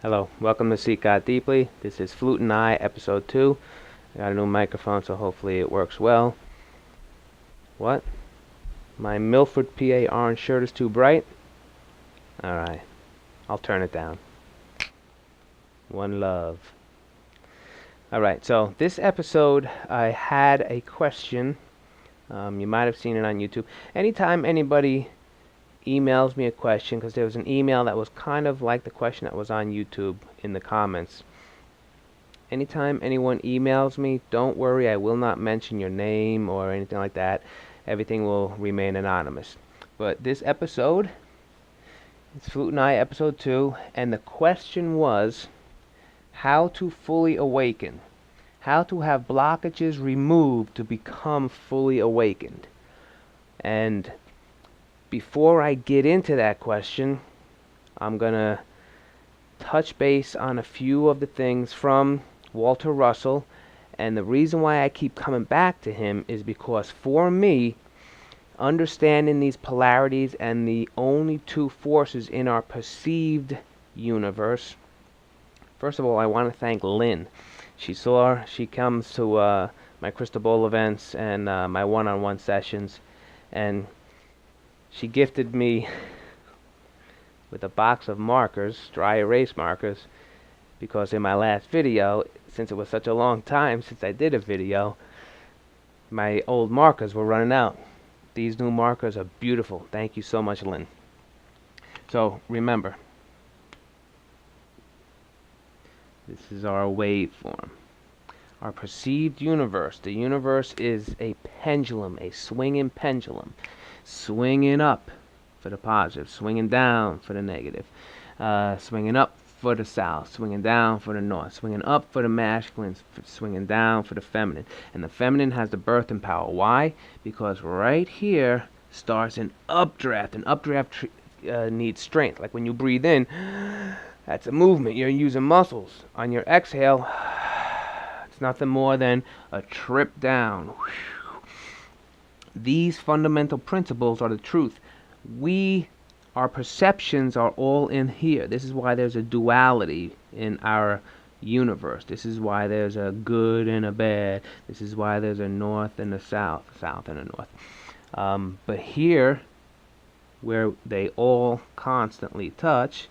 Hello, welcome to Seek God Deeply. This is Flute Eye, episode 2. I got a new microphone, so hopefully it works well. What? My Milford, PA orange shirt is too bright? Alright, I'll turn it down. One love. Alright, so this episode I had a question. You might have seen it on YouTube. Anytime anybody emails me a question, because there was an email that was kind of like the question that was on YouTube in the comments. Anytime anyone emails me, don't worry, I will not mention your name or anything like that. Everything will remain anonymous. But this episode, it's Flute Eye episode 2, and the question was how to fully awaken. How to have blockages removed to become fully awakened. And before I get into that question, I'm going to touch base on a few of the things from Walter Russell. And the reason why I keep coming back to him is because for me, understanding these polarities and the only two forces in our perceived universe. First of all, I want to thank Lynn. She comes to my Crystal Ball events and my one-on-one sessions, and she gifted me with a box of markers, dry erase markers, because in my last video, since it was such a long time since I did a video, my old markers were running out. These new markers are beautiful. Thank you so much, Lynn. So remember, this is our waveform. Our perceived universe. The universe is a pendulum, a swinging pendulum. Swinging up for the positive, swinging down for the negative, swinging up for the south, swinging down for the north, swinging up for the masculine, swinging down for the feminine. And the feminine has the birthing power. Why? Because right here starts an updraft. An updraft needs strength. Like when you breathe in, that's a movement. You're using muscles. On your exhale, it's nothing more than a trip down. These fundamental principles are the truth. Our perceptions are all in here. This is why there's a duality in our universe. This is why there's a good and a bad. This is why there's a north and a south and a north. But here, where they all constantly touch,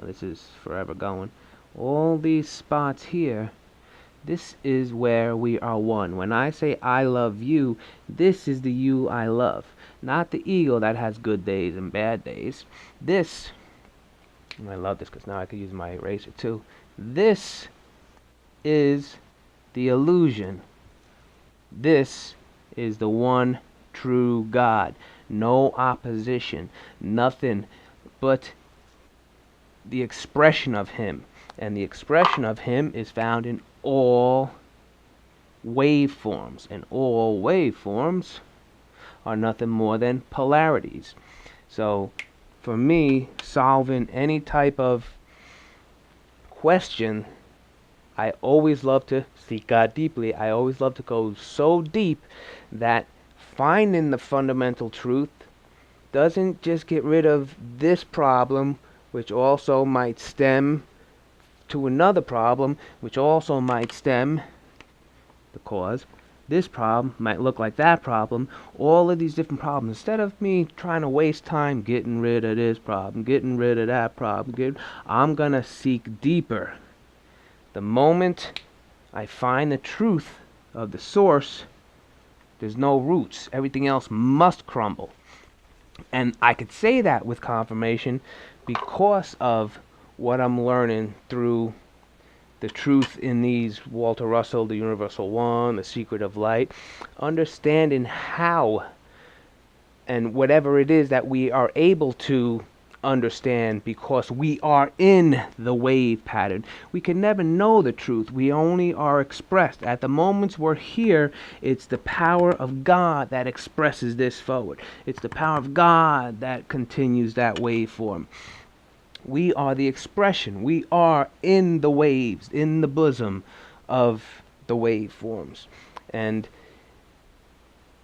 this is forever going, all these spots here, this is where we are one. When I say I love you, this is the you I love. Not the ego that has good days and bad days. This, and I love this because now I can use my eraser too. This is the illusion. This is the one true God. No opposition. Nothing but the expression of Him. And the expression of Him is found in all waveforms. And all waveforms are nothing more than polarities. So for me, solving any type of question, I always love to seek God deeply. I always love to go so deep that finding the fundamental truth doesn't just get rid of this problem, which also might stem to another problem, which also might stem the cause. This problem might look like that problem. All of these different problems. Instead of me trying to waste time getting rid of this problem, getting rid of that problem, I'm going to seek deeper. The moment I find the truth of the source, there's no roots. Everything else must crumble. And I could say that with confirmation because of what I'm learning through the truth in these Walter Russell, the Universal One, the Secret of Light, understanding how and whatever it is that we are able to understand because we are in the wave pattern. We can never know the truth. We only are expressed. At the moments we're here, it's the power of God that expresses this forward. It's the power of God that continues that waveform. We are the expression. We are in the waves, in the bosom of the waveforms. And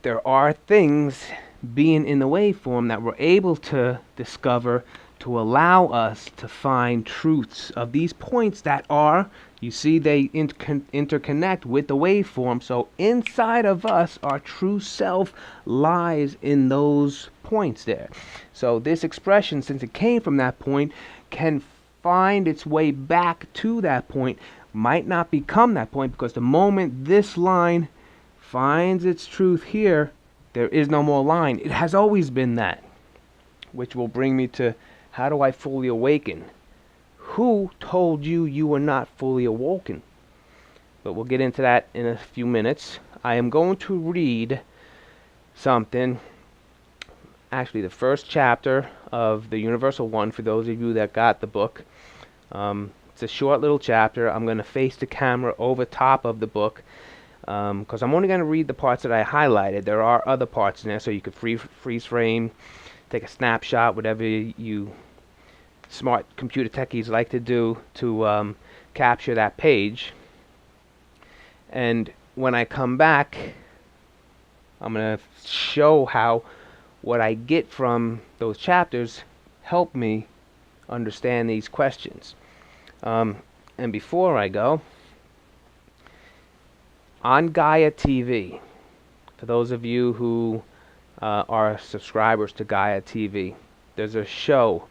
there are things being in the waveform that we're able to discover to allow us to find truths of these points that are, you see, they interconnect with the waveform. So inside of us, our true self lies in those points there. So this expression, since it came from that point, can find its way back to that point. Might not become that point, because the moment this line finds its truth here, there is no more line. It has always been that. Which will bring me to, how do I fully awaken? Who told you you were not fully awoken? But we'll get into that in a few minutes. I am going to read something, actually the first chapter of the Universal One, for those of you that got the book. It's a short little chapter. I'm going to face the camera over top of the book, because I'm only going to read the parts that I highlighted. There are other parts in there, so you could freeze frame, take a snapshot, whatever you smart computer techies like to do to capture that page. And when I come back, I'm going to show how what I get from those chapters help me understand these questions. And before I go, on Gaia TV, for those of you who are subscribers to Gaia TV, there's a show.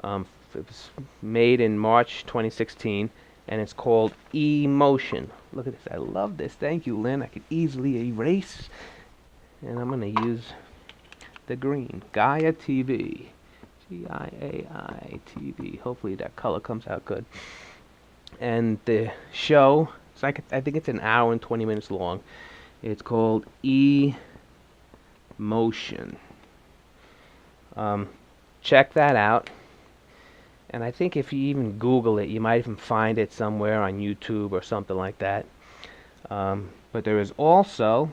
It was made in March 2016, and it's called Emotion. Look at this. I love this. Thank you, Lynn. I could easily erase, and I'm going to use the green. Gaia TV. Giai TV. Hopefully that color comes out good. And the show, it's like, I think it's an hour and 20 minutes long. It's called Emotion. Check that out. And I think if you even Google it, you might even find it somewhere on YouTube or something like that. But there is also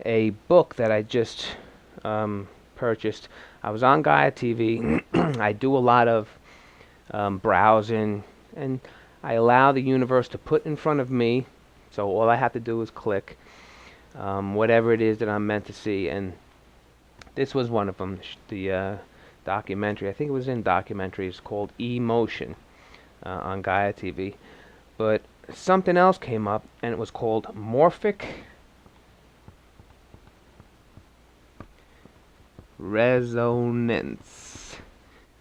a book that I just purchased. I was on Gaia TV. I do a lot of browsing, and I allow the universe to put in front of me. So all I have to do is click whatever it is that I'm meant to see, and this was one of them. The documentary, I think it was in documentaries, called Emotion on Gaia TV. But something else came up, and it was called Morphic Resonance.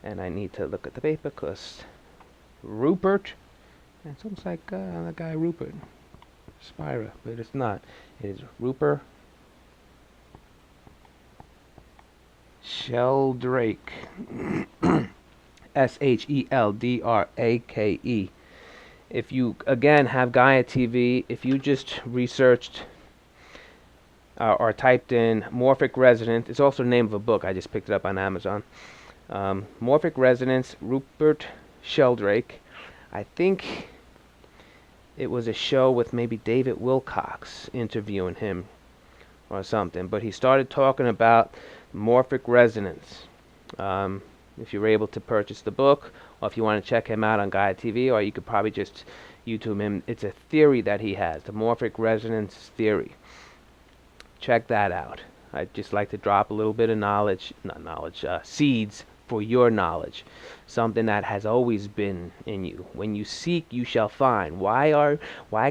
And I need to look at the paper because Rupert, it's almost like the guy Rupert Spira, but it's not. It is Rupert Sheldrake. Sheldrake. If you again have Gaia TV, if you just researched or typed in Morphic Resonance, it's also the name of a book. I just picked it up on Amazon. Morphic Resonance, Rupert Sheldrake. I think it was a show with maybe David Wilcox interviewing him or something, but he started talking about morphic resonance. If you're able to purchase the book, or if you want to check him out on Gaia TV, or you could probably just YouTube him. It's a theory that he has, the morphic resonance theory. Check that out. I'd just like to drop a little bit of knowledge, seeds for your knowledge. Something that has always been in you. When you seek, you shall find. Why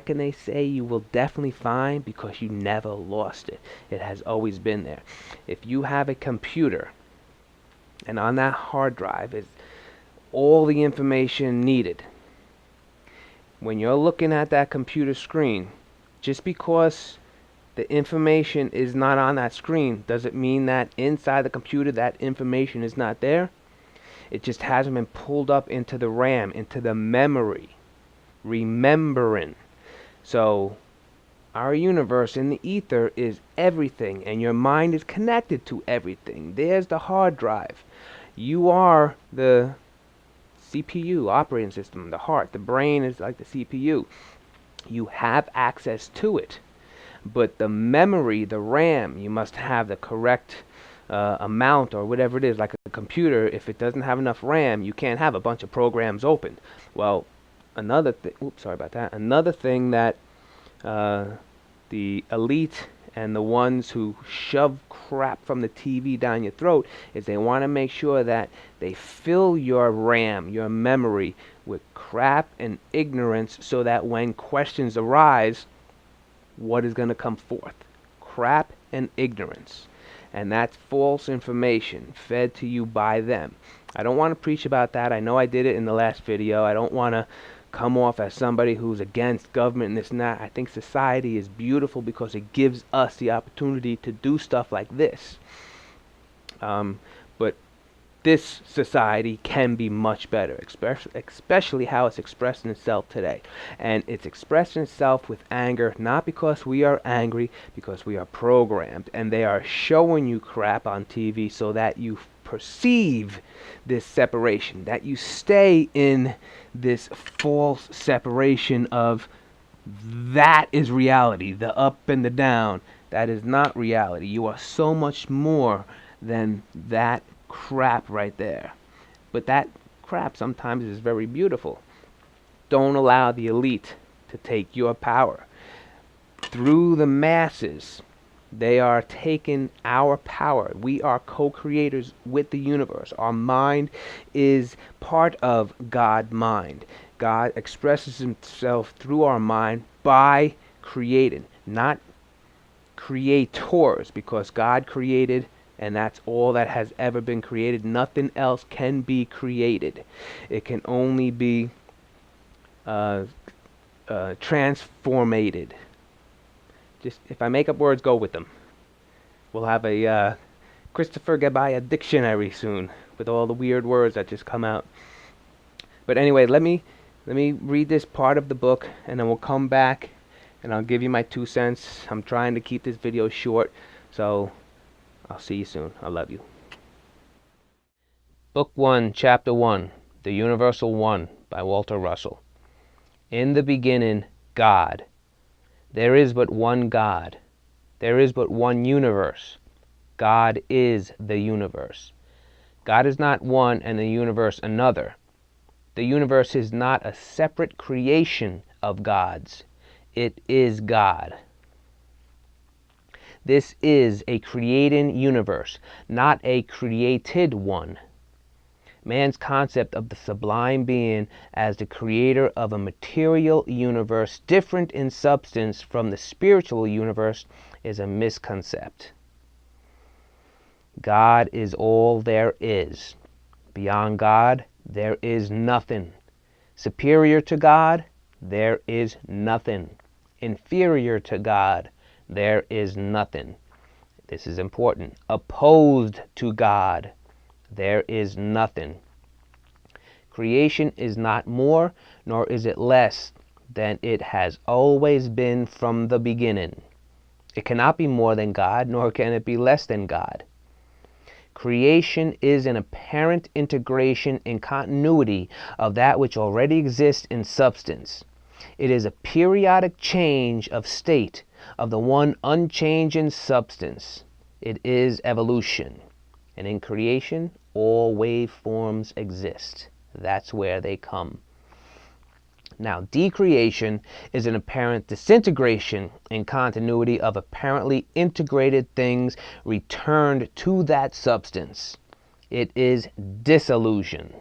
can they say you will definitely find? Because you never lost it. It has always been there. If you have a computer, and on that hard drive is all the information needed, when you're looking at that computer screen, just because the information is not on that screen, does it mean that inside the computer that information is not there? It just hasn't been pulled up into the RAM, into the memory, remembering. So our universe in the ether is everything, and your mind is connected to everything. There's the hard drive. You are the CPU, operating system, the heart. The brain is like the CPU. You have access to it. But the memory, the RAM, you must have the correct amount, or whatever it is. Like a computer, if it doesn't have enough RAM, you can't have a bunch of programs open. Well, another thing, another thing that the elite and the ones who shove crap from the TV down your throat is they want to make sure that they fill your RAM, your memory, with crap and ignorance so that when questions arise, what is going to come forth? Crap and ignorance. And that's false information fed to you by them. I don't want to preach about that. I know I did it in the last video. I don't want to come off as somebody who's against government and this and that. I think society is beautiful because it gives us the opportunity to do stuff like this. But this society can be much better, especially how it's expressing itself today. And it's expressing itself with anger, not because we are angry, because we are programmed. And they are showing you crap on TV so that you perceive this separation, that you stay in this false separation of that is reality, the up and the down. That is not reality. You are so much more than that crap right there. But that crap sometimes is very beautiful. Don't allow the elite to take your power. Through the masses, they are taking our power. We are co-creators with the universe. Our mind is part of God mind. God expresses himself through our mind by creating, not creators, because God created, and that's all that has ever been created. Nothing else can be created. It can only be transformated. Just, if I make up words, go with them. We'll have a Christopher Gebiya dictionary soon with all the weird words that just come out. But anyway, let me read this part of the book, and then we'll come back and I'll give you my 2 cents. I'm trying to keep this video short, so I'll see you soon. I love you. Book 1, Chapter 1, The Universal One, by Walter Russell. In the beginning, God. There is but one God. There is but one universe. God is the universe. God is not one and the universe another. The universe is not a separate creation of God's. It is God. This is a creating universe, not a created one. Man's concept of the sublime being as the creator of a material universe different in substance from the spiritual universe is a misconcept. God is all there is. Beyond God, there is nothing. Superior to God, there is nothing. Inferior to God, there is nothing. This is important. Opposed to God, there is nothing. Creation is not more, nor is it less than it has always been from the beginning. It cannot be more than God, nor can it be less than God. Creation is an apparent integration and continuity of that which already exists in substance. It is a periodic change of state of the one unchanging substance. It is evolution. And in creation, all waveforms exist. That's where they come. Now, decreation is an apparent disintegration and continuity of apparently integrated things returned to that substance. It is dissolution.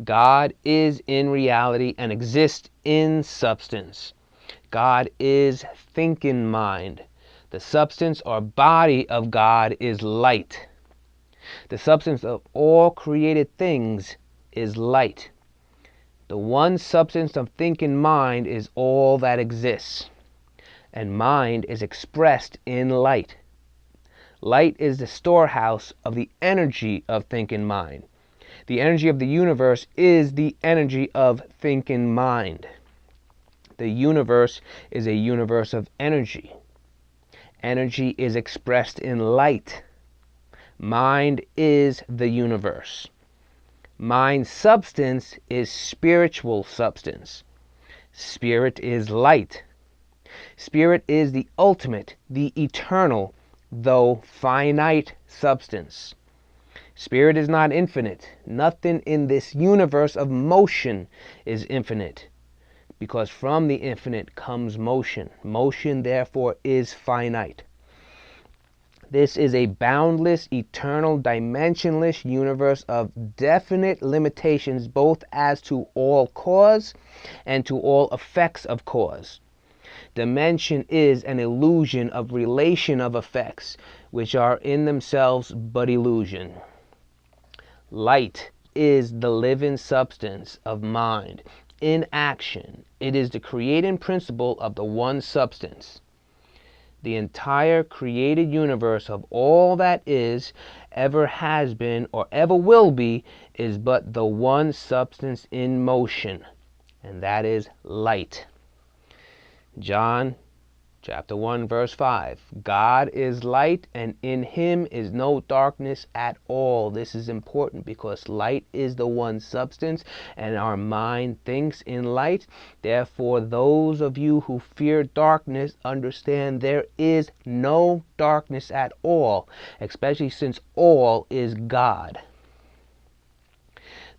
God is in reality and exists in substance. God is thinking mind. The substance or body of God is light. The substance of all created things is light. The one substance of thinking mind is all that exists. And mind is expressed in light. Light is the storehouse of the energy of thinking mind. The energy of the universe is the energy of thinking mind. The universe is a universe of energy. Energy is expressed in light. Mind is the universe. Mind substance is spiritual substance. Spirit is light. Spirit is the ultimate, the eternal, though finite substance. Spirit is not infinite. Nothing in this universe of motion is infinite, because from the infinite comes motion. Motion, therefore, is finite. This is a boundless, eternal, dimensionless universe of definite limitations, both as to all cause and to all effects of cause. Dimension is an illusion of relation of effects, which are in themselves but illusion. Light is the living substance of mind in action. It is the creating principle of the one substance. The entire created universe of all that is, ever has been, or ever will be, is but the one substance in motion, and that is light. John chapter 1, verse 5. God is light, and in him is no darkness at all. This is important because light is the one substance, and our mind thinks in light. Therefore, those of you who fear darkness understand there is no darkness at all, especially since all is God.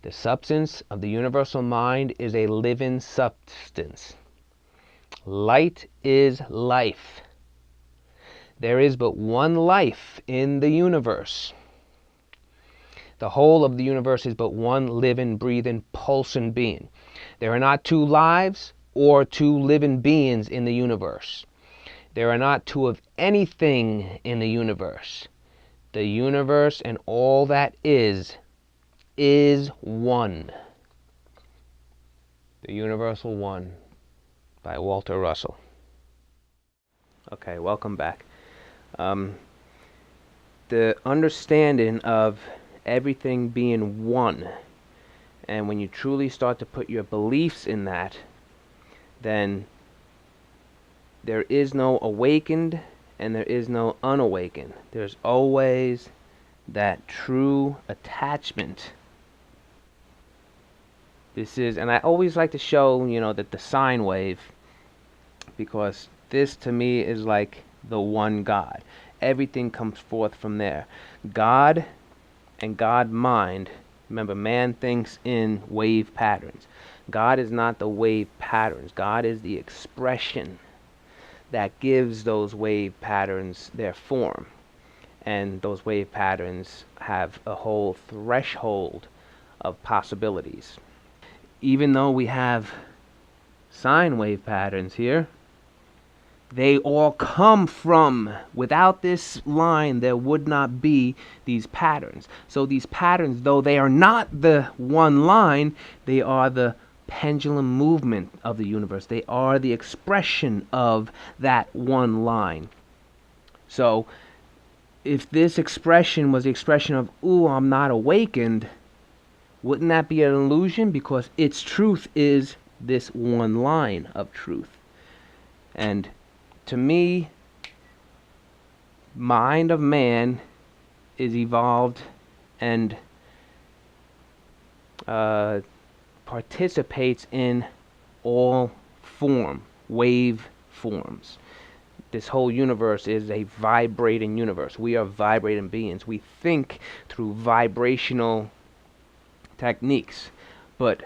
The substance of the universal mind is a living substance. Light is life. There is but one life in the universe. The whole of the universe is but one living, breathing, pulsing being. There are not two lives or two living beings in the universe. There are not two of anything in the universe. The universe and all that is one. The Universal One, by Walter Russell. Okay, welcome back. The understanding of everything being one, and when you truly start to put your beliefs in that, then there is no awakened and there is no unawakened. There's always that true attachment. This is, and I always like to show, that the sine wave, because this to me is like the one God. Everything comes forth from there. God and God mind. Remember, man thinks in wave patterns. God is not the wave patterns. God is the expression that gives those wave patterns their form. And those wave patterns have a whole threshold of possibilities. Even though we have sine wave patterns here, they all come from, without this line, there would not be these patterns. So these patterns, though they are not the one line, they are the pendulum movement of the universe. They are the expression of that one line. So if this expression was the expression of, ooh, I'm not awakened, wouldn't that be an illusion? Because its truth is this one line of truth. And to me, mind of man is evolved and participates in all wave forms. This whole universe is a vibrating universe. We are vibrating beings. We think through vibrational techniques, but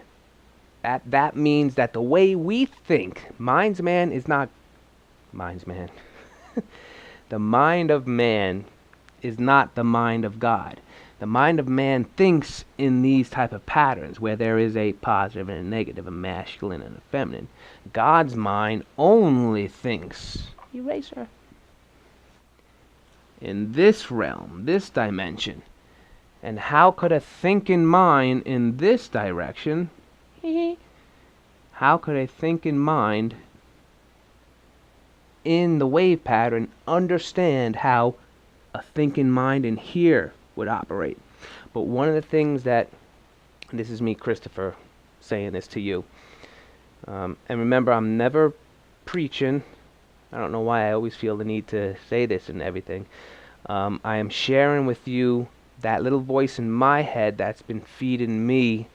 that means that the way we think, mind's man is not mind's man. The mind of man is not the mind of God. The mind of man thinks in these type of patterns where there is a positive and a negative, a masculine and a feminine. God's mind only thinks, eraser, in this realm, this dimension. And how could a thinking mind in this direction, how could a thinking mind in the wave pattern understand how a thinking mind in here would operate? But one of the things that, this is me, Christopher, saying this to you, and remember, I'm never preaching. I don't know why I always feel the need to say this and everything. I am sharing with you that little voice in my head that's been feeding me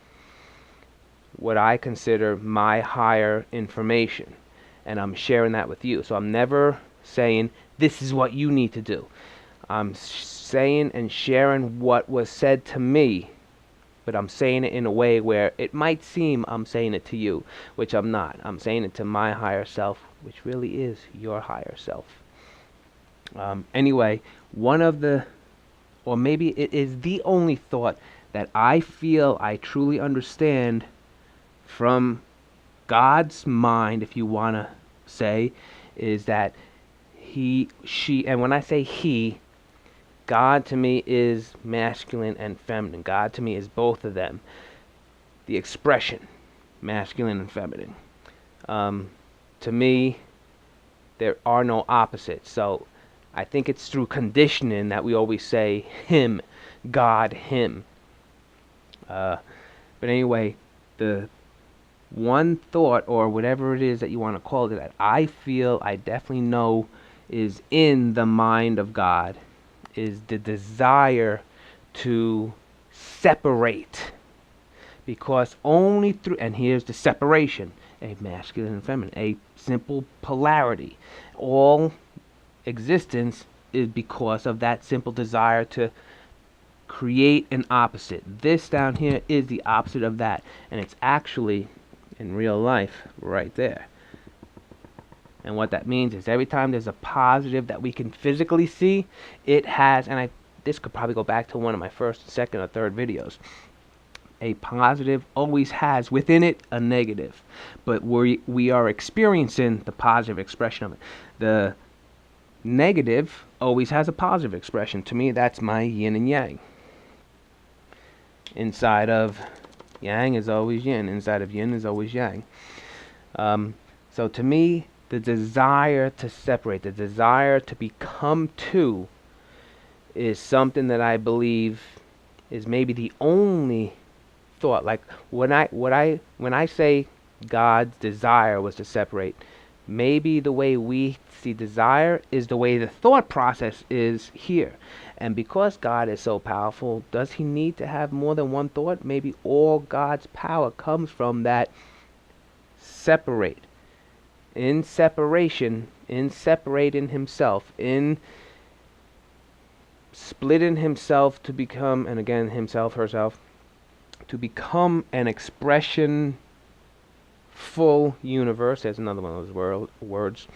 what I consider my higher information. And I'm sharing that with you. So I'm never saying, this is what you need to do. I'm saying and sharing what was said to me, but I'm saying it in a way where it might seem I'm saying it to you, which I'm not. I'm saying it to my higher self, which really is your higher self. Anyway, one of the, or maybe it is the only thought that I feel I truly understand from God's mind, if you want to say, is that he, she, and when I say he, God to me is masculine and feminine. God to me is both of them. The expression, masculine and feminine. To me, there are no opposites. So I think it's through conditioning that we always say him, God, him. But anyway, the one thought, or whatever it is that you want to call it, that I feel I definitely know is in the mind of God, is the desire to separate. Because only through, and here's the separation, a masculine and feminine, a simple polarity. All existence is because of that simple desire to create an opposite. This down here is the opposite of that, and it's actually in real life right there. And what that means is every time there's a positive that we can physically see, it has, and this could probably go back to one of my first, second, or third videos. A positive always has within it a negative, but we are experiencing the positive expression of it. The negative always has a positive expression. To me, that's my yin and yang. Inside of yang is always yin. Inside of yin is always yang. So to me, the desire to separate, the desire to become two, is something that I believe is maybe the only thought. Like when I say God's desire was to separate, maybe the way we see desire is the way the thought process is here. And because God is so powerful, does he need to have more than one thought? Maybe all God's power comes from that separate. In separation, in separating himself, in splitting himself to become, and again, himself, herself, to become an expression full universe. There's another one of those words.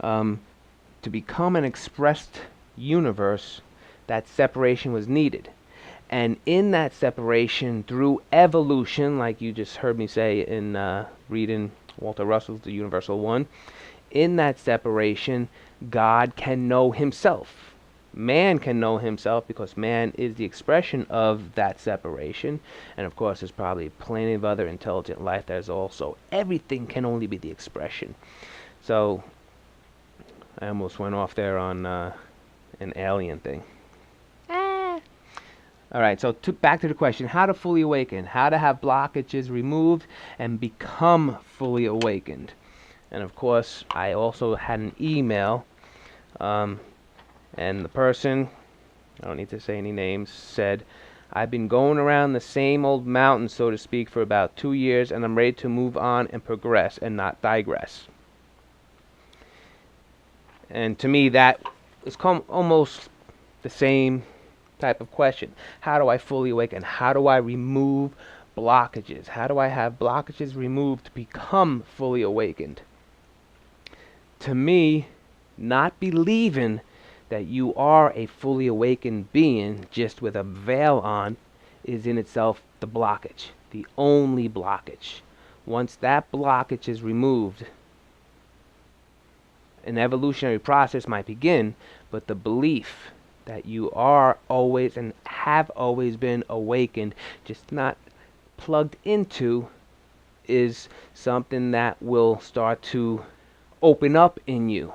To become an expressed universe, that separation was needed. And in that separation, through evolution, like you just heard me say in reading Walter Russell's The Universal One, in that separation, God can know himself. Man can know himself because man is the expression of that separation. And of course, there's probably plenty of other intelligent life that is also. Everything can only be the expression. So, I almost went off there on an alien thing. Alright, so back to the question, how to fully awaken, how to have blockages removed and become fully awakened. And of course, I also had an email, and the person, I don't need to say any names, said, I've been going around the same old mountain, so to speak, for about 2 years, and I'm ready to move on and progress and not digress. And to me, that is almost the same type of question. How do I fully awaken? How do I remove blockages? How do I have blockages removed to become fully awakened? To me, not believing that you are a fully awakened being just with a veil on is in itself the blockage, the only blockage. Once that blockage is removed, an evolutionary process might begin, but the belief that you are always and have always been awakened, just not plugged into, is something that will start to open up in you.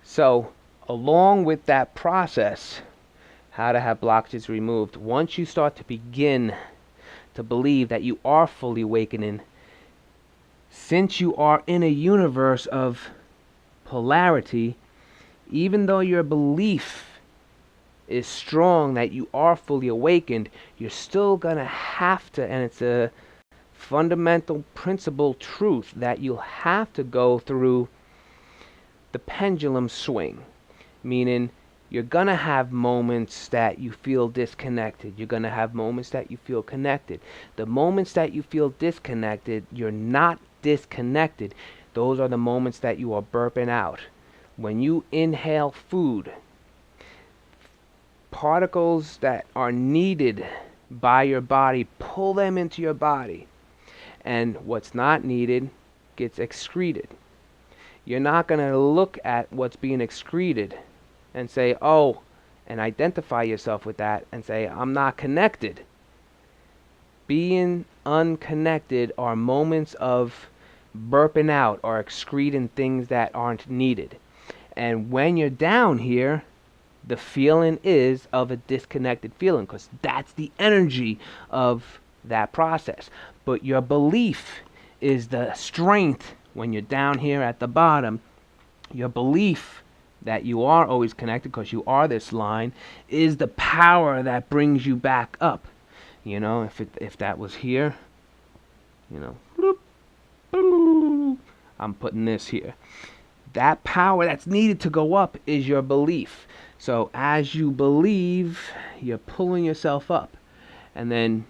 So, along with that process, how to have blockages removed, once you start to begin to believe that you are fully awakening, since you are in a universe of polarity, even though your belief is strong that you are fully awakened, you're still going to have to, and it's a fundamental principle truth, that you'll have to go through the pendulum swing. Meaning, You're going to have moments that you feel disconnected. You're going to have moments that you feel connected. The moments that you feel disconnected, you're not disconnected. Those are the moments that you are burping out. When you inhale food, particles that are needed by your body, pull them into your body. And what's not needed gets excreted. You're not going to look at what's being excreted and say, oh, and identify yourself with that and say, I'm not connected. Being unconnected are moments of burping out or excreting things that aren't needed. And when you're down here, the feeling is of a disconnected feeling, because that's the energy of that process. But your belief is the strength when you're down here at the bottom. Your belief that you are always connected, because you are this line, is the power that brings you back up. You know, if that was here, you know, bloop, bloop, I'm putting this here. That power that's needed to go up is your belief. So as you believe, you're pulling yourself up. And then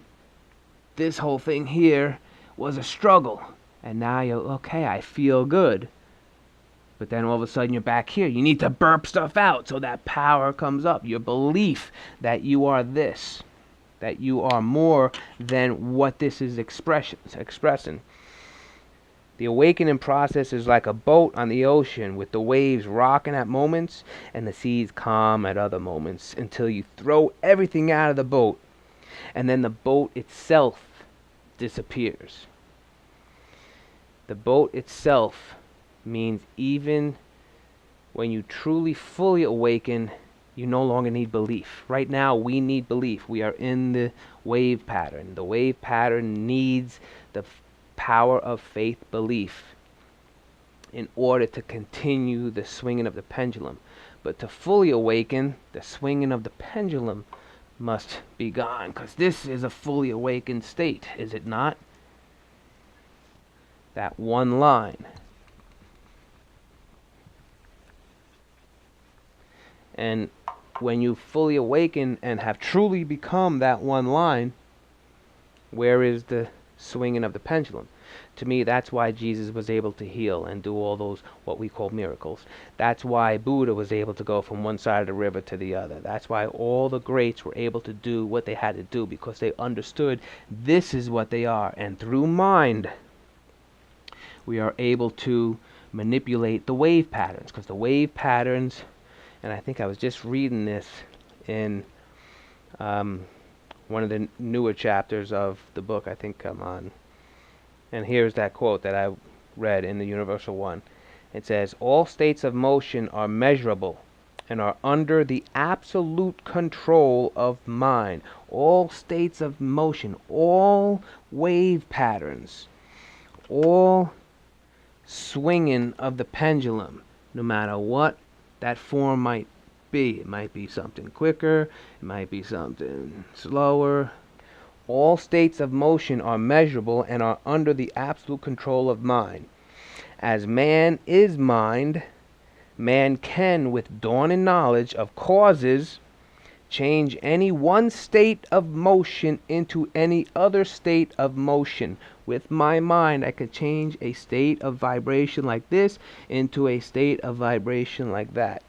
this whole thing here was a struggle. And now you're, okay, I feel good. But then all of a sudden you're back here. You need to burp stuff out so that power comes up. Your belief that you are this, that you are more than what this is expressing. The awakening process is like a boat on the ocean with the waves rocking at moments and the seas calm at other moments, until you throw everything out of the boat and then the boat itself disappears. The boat itself means even when you truly fully awaken, you no longer need belief. Right now we need belief. We are in the wave pattern. The wave pattern needs the power of faith, belief, in order to continue the swinging of the pendulum. But to fully awaken, the swinging of the pendulum must be gone, because this is a fully awakened state, is it not? That one line. And when you fully awaken and have truly become that one line, where is the swinging of the pendulum? To me, that's why Jesus was able to heal and do all those what we call miracles. That's why Buddha was able to go from one side of the river to the other. That's why all the greats were able to do what they had to do, because they understood this is what they are. And through mind, we are able to manipulate the wave patterns, because the wave patterns, and I think I was just reading this in one of the newer chapters of the book I think I'm on. And here's that quote that I read in the Universal One. It says, all states of motion are measurable and are under the absolute control of mind. All states of motion, all wave patterns, all swinging of the pendulum, no matter what that form might be. It might be something quicker, it might be something slower. All states of motion are measurable and are under the absolute control of mind. As man is mind, man can, with dawning knowledge of causes, change any one state of motion into any other state of motion. With my mind, I could change a state of vibration like this into a state of vibration like that.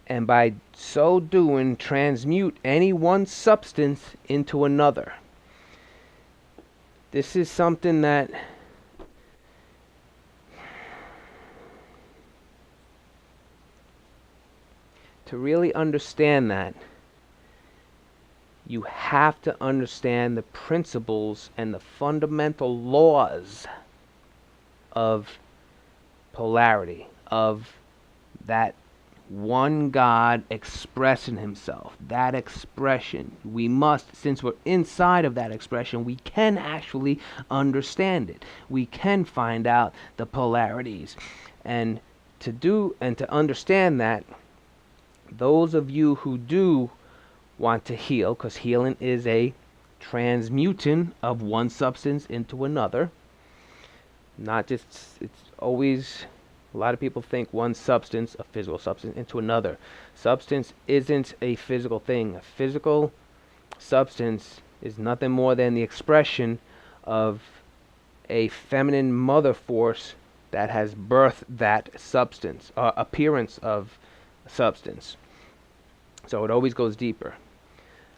And by so doing, transmute any one substance into another. This is something that to really understand that, you have to understand the principles and the fundamental laws of polarity, of that one God expressing himself. That expression, we must, since we're inside of that expression, we can actually understand it. We can find out the polarities. And to understand that, those of you who do want to heal, because healing is a transmuting of one substance into another, not just, it's always A lot of people think one substance, a physical substance, into another. Substance isn't a physical thing. A physical substance is nothing more than the expression of a feminine mother force that has birthed that substance, appearance of substance. So it always goes deeper.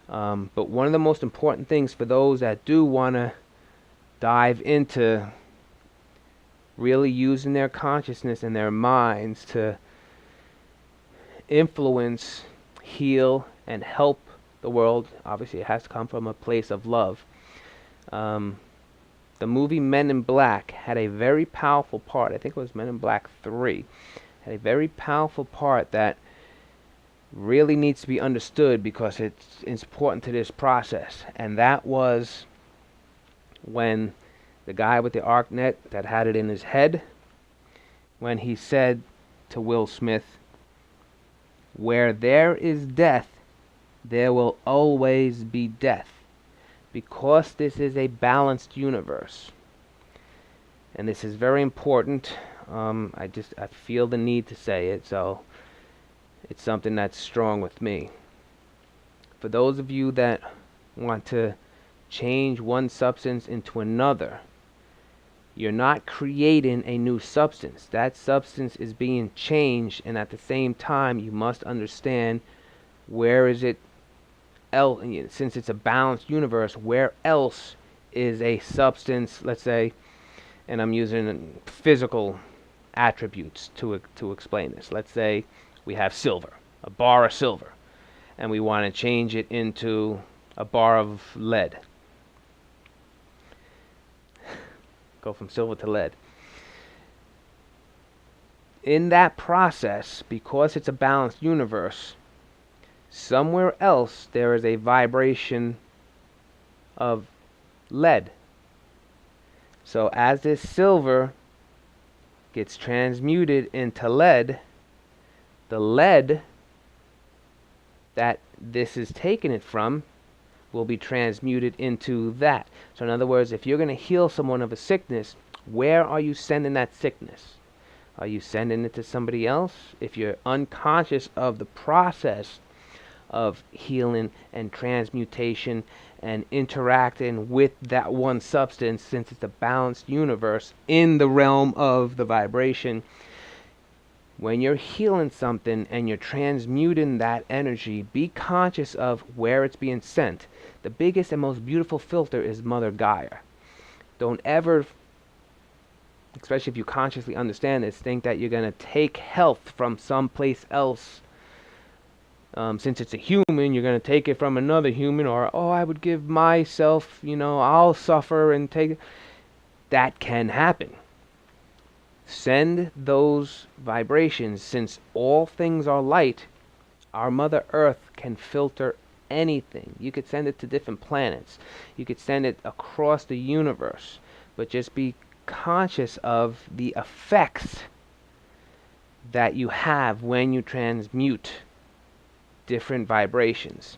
But one of the most important things for those that do want to dive into really using their consciousness and their minds to influence, heal, and help the world, obviously it has to come from a place of love. The movie Men in Black had a very powerful part. I think it was Men in Black 3. Had a very powerful part that really needs to be understood because it's important to this process. And that was when the guy with the ArcNet that had it in his head, when he said to Will Smith, "Where there is death, there will always be death, because this is a balanced universe." And this is very important. I feel the need to say it, so it's something that's strong with me. For those of you that want to change one substance into another, you're not creating a new substance. That substance is being changed, and at the same time you must understand where is it else, since it's a balanced universe, where else is a substance, let's say, and I'm using physical attributes to explain this. Let's say we have silver, a bar of silver, and we want to change it into a bar of lead. Go from silver to lead. In that process, because it's a balanced universe, somewhere else there is a vibration of lead. So as this silver gets transmuted into lead, the lead that this is taking it from will be transmuted into that. So in other words, if you're going to heal someone of a sickness, where are you sending that sickness? Are you sending it to somebody else? If you're unconscious of the process of healing and transmutation and interacting with that one substance, since it's a balanced universe in the realm of the vibration, when you're healing something and you're transmuting that energy, be conscious of where it's being sent. The biggest and most beautiful filter is Mother Gaia. Don't ever, especially if you consciously understand this, think that you're going to take health from someplace else. Since it's a human, you're going to take it from another human, or, oh, I would give myself, I'll suffer and take it. That can happen. Send those vibrations. Since all things are light, our Mother Earth can filter anything. You could send it to different planets. You could send it across the universe. But just be conscious of the effects that you have when you transmute different vibrations.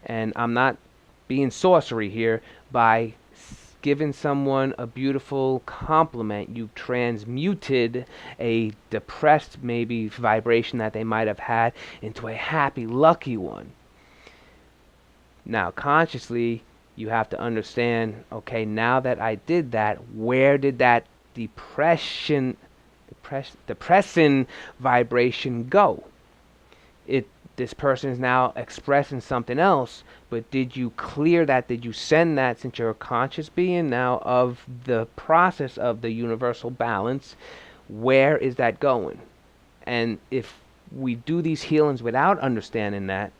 And I'm not being sorcery here. By giving someone a beautiful compliment, you transmuted a depressed maybe vibration that they might have had into a happy, lucky one. Now consciously you have to understand, okay, now that I did that, where did that depressing vibration go? This person is now expressing something else, but did you clear that? Did you send that, since you're a conscious being now of the process of the universal balance? Where is that going? And if we do these healings without understanding that,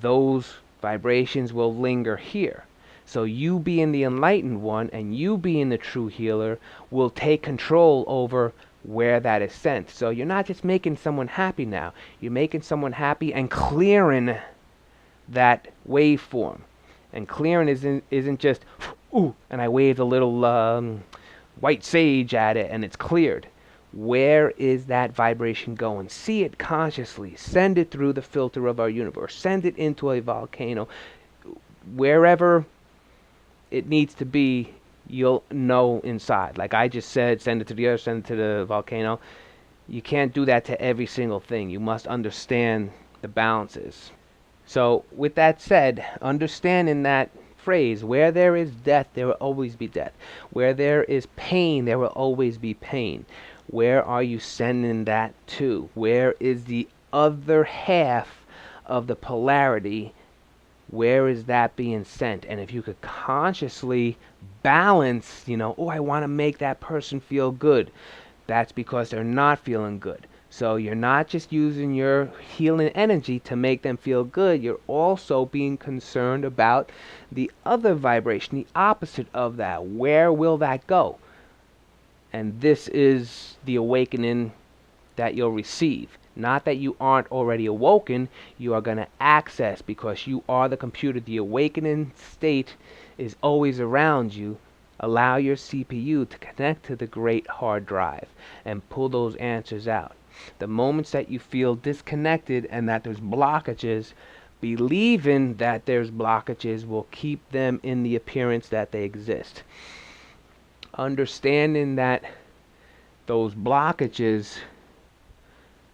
those vibrations will linger here. So you being the enlightened one and you being the true healer will take control over where that is sent. So you're not just making someone happy now. You're making someone happy and clearing that waveform. And clearing isn't just, ooh, and I waved a little white sage at it and it's cleared. Where is that vibration going? See it consciously. Send it through the filter of our universe. Send it into a volcano. Wherever it needs to be, you'll know inside. Like I just said, send it to the earth, send it to the volcano. you can't do that to every single thing. You must understand the balances. So with that said, understanding that phrase, where there is death, there will always be death. Where there is pain, there will always be pain. Where are you sending that to? Where is the other half of the polarity? Where is that being sent? And if you could consciously balance, oh, I want to make that person feel good, that's because they're not feeling good. So you're not just using your healing energy to make them feel good, you're also being concerned about the other vibration, the opposite of that. Where will that go? And this is the awakening that you'll receive. Not that you aren't already awoken, you are going to access, because you are the computer. The awakening state is always around you. Allow your CPU to connect to the great hard drive and pull those answers out. The moments that you feel disconnected and that there's blockages, believing that there's blockages will keep them in the appearance that they exist. Understanding that those blockages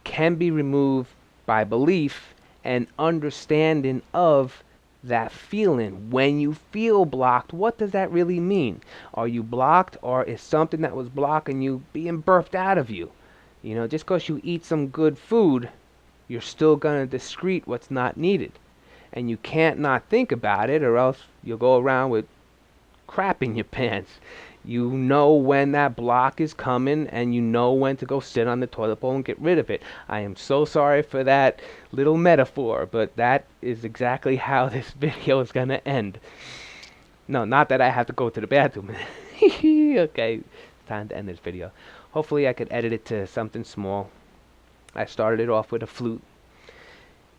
can be removed by belief and understanding of that feeling. When you feel blocked, what does that really mean? Are you blocked, or is something that was blocking you being birthed out of you? Just because you eat some good food, you're still going to excrete what's not needed. And you can't not think about it, or else you'll go around with crap in your pants. You know when that block is coming, and you know when to go sit on the toilet bowl and get rid of it. I am so sorry for that little metaphor, but that is exactly how this video is going to end. No, not that I have to go to the bathroom. Okay, time to end this video. Hopefully I could edit it to something small. I started it off with a flute.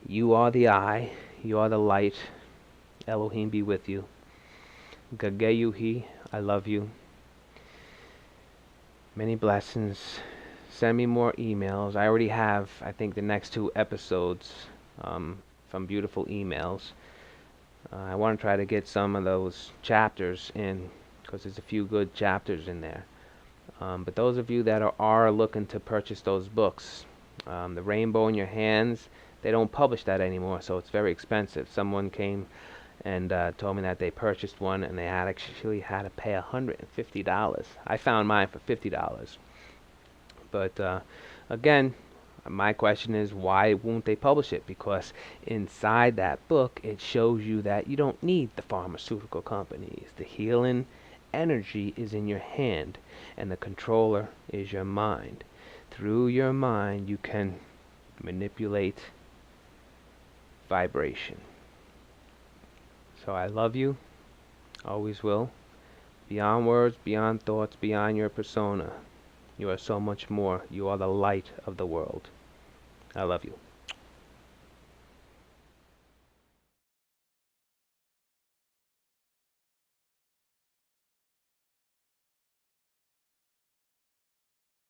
You are the eye. You are the light. Elohim be with you. Gageyuhi, I love you. Many blessings. Send me more emails. I already have, I think, the next 2 episodes from beautiful emails. I want to try to get some of those chapters in, because there's a few good chapters in there. But those of you that are looking to purchase those books, The Rainbow in Your Hands, they don't publish that anymore, so it's very expensive. Someone came and told me that they purchased one and they actually had to pay $150. I found mine for $50. But again, my question is, why won't they publish it? Because inside that book, it shows you that you don't need the pharmaceutical companies. The healing energy is in your hand, and the controller is your mind. Through your mind, you can manipulate vibration. So I love you, always will. Beyond words, beyond thoughts, beyond your persona. You are so much more. You are the light of the world. I love you.